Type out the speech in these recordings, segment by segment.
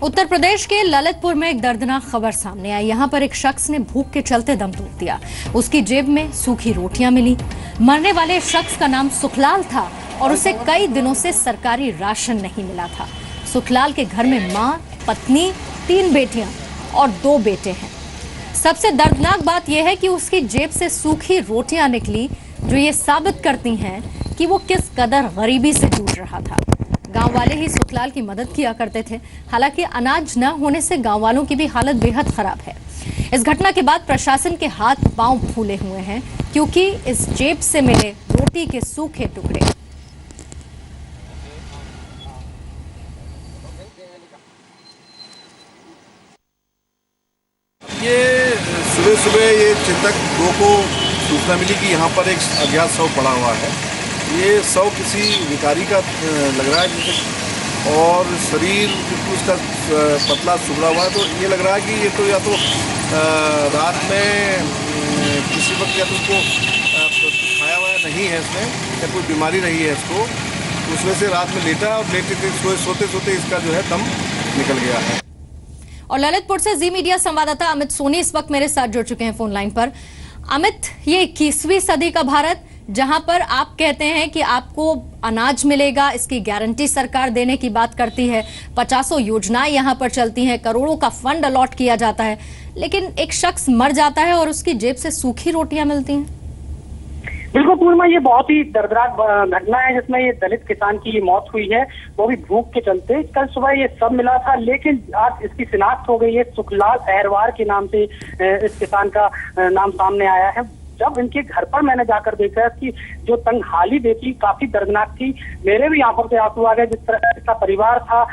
उत्तर प्रदेश के ललितपुर में एक दर्दनाक खबर सामने आई। यहाँ पर एक शख्स ने भूख के चलते दम तोड़ दिया। उसकी जेब में सूखी रोटियां मिली। मरने वाले शख्स का नाम सुखलाल था और उसे कई दिनों से सरकारी राशन नहीं मिला था। सुखलाल के घर में माँ, पत्नी, 3 बेटियां और 2 बेटे हैं। सबसे दर्दनाक बात यह है कि उसकी जेब से सूखी रोटियां निकली, जो ये साबित करती हैं कि वो किस कदर गरीबी से जूझ रहा था। गांव वाले ही सुखलाल की मदद किया करते थे। हालांकि अनाज न होने से गांव वालों की भी हालत बेहद खराब है। इस घटना के बाद प्रशासन के हाथ पांव फूले हुए हैं, क्योंकि इस जेब से मिले रोटी के सूखे टुकड़े। ये सुबह सुबह ये चिंतक 2 को सूचना मिली कि यहाँ पर एक अज्ञात शव पड़ा हुआ है। ये शव किसी भिखारी का लग रहा है और शरीर उसका पतला सुबड़ा हुआ है। तो ये लग रहा है कि ये तो या तो रात में किसी वक्त या तो उसको खाया हुआ नहीं है इसमें, या कोई बीमारी रही है इसको, उस वजह से रात में लेटा और लेटे सोते सोते इसका जो है दम निकल गया है। और ललितपुर से जी मीडिया संवाददाता अमित सोनी इस वक्त मेरे साथ जुड़ चुके हैं फोन लाइन पर। अमित, ये 21वीं सदी का भारत, जहां पर आप कहते हैं कि आपको अनाज मिलेगा, इसकी गारंटी सरकार देने की बात करती है, 50 योजनाएं यहां पर चलती हैं, करोड़ों का फंड अलॉट किया जाता है, लेकिन एक शख्स मर जाता है और उसकी जेब से सूखी रोटियां मिलती हैं। बिल्कुल पूर्णिमा, ये बहुत ही दर्दनाक घटना है जिसमें ये दलित किसान की ये मौत हुई है, वो भी भूख के चलते। कल सुबह ये सब मिला था, लेकिन आज इसकी शिनाख्त हो गई है। सुखलाल अहरवार के नाम से इस किसान का नाम सामने आया है। जब इनके घर पर मैंने जाकर देखा कि जो तंगहाली देखी काफी दर्दनाक थी। मेरे भी आंखों से आंसू आ गए। जिस तरह इसका परिवार था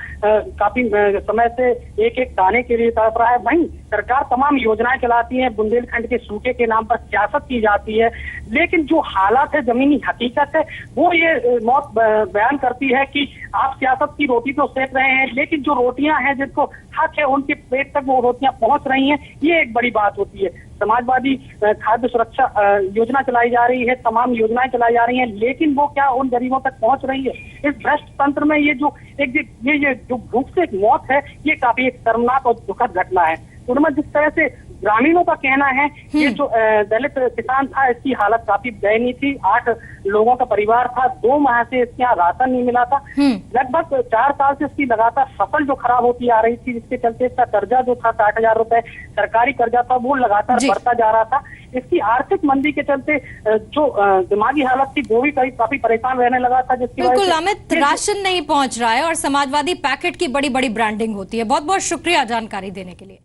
काफी समय से एक एक दाने के लिए तड़प रहा है। वहीं सरकार तमाम योजनाएं चलाती है, बुंदेलखंड के सूखे के नाम पर सियासत की जाती है, लेकिन जो हालात है, जमीनी हकीकत है, वो ये मौत बयान करती है कि आप सियासत की रोटी तो सेक रहे हैं, लेकिन जो रोटियां हैं जिनको हक है उनके पेट तक वो रोटियां पहुंच रही हैं, ये एक बड़ी बात होती है। समाजवादी खाद्य सुरक्षा योजना चलाई जा रही है, तमाम योजनाएं चलाई जा रही हैं, लेकिन वो क्या उन गरीबों तक पहुंच रही है? इस भ्रष्ट तंत्र में ये जो जो भूख से एक मौत है, ये काफी एक शर्मनाक और दुखद घटना है। उनमें जिस तरह से ग्रामीणों का कहना है, ये जो दलित किसान था इसकी हालत काफी दयनीय थी। 8 लोगों का परिवार था, 2 माह से इसके यहाँ राशन नहीं मिला था। लगभग 4 साल से इसकी लगातार फसल जो खराब होती आ रही थी, जिसके चलते इसका कर्जा जो था 60,000 रुपए सरकारी कर्जा था, वो लगातार बढ़ता जा रहा था। इसकी आर्थिक मंदी के चलते जो दिमागी हालत थी, वो भी काफी परेशान रहने लगा था। जिसकी बिल्कुल अमित, राशन नहीं पहुंच रहा है और समाजवादी पैकेट की बड़ी बड़ी ब्रांडिंग होती है। बहुत बहुत शुक्रिया जानकारी देने के लिए।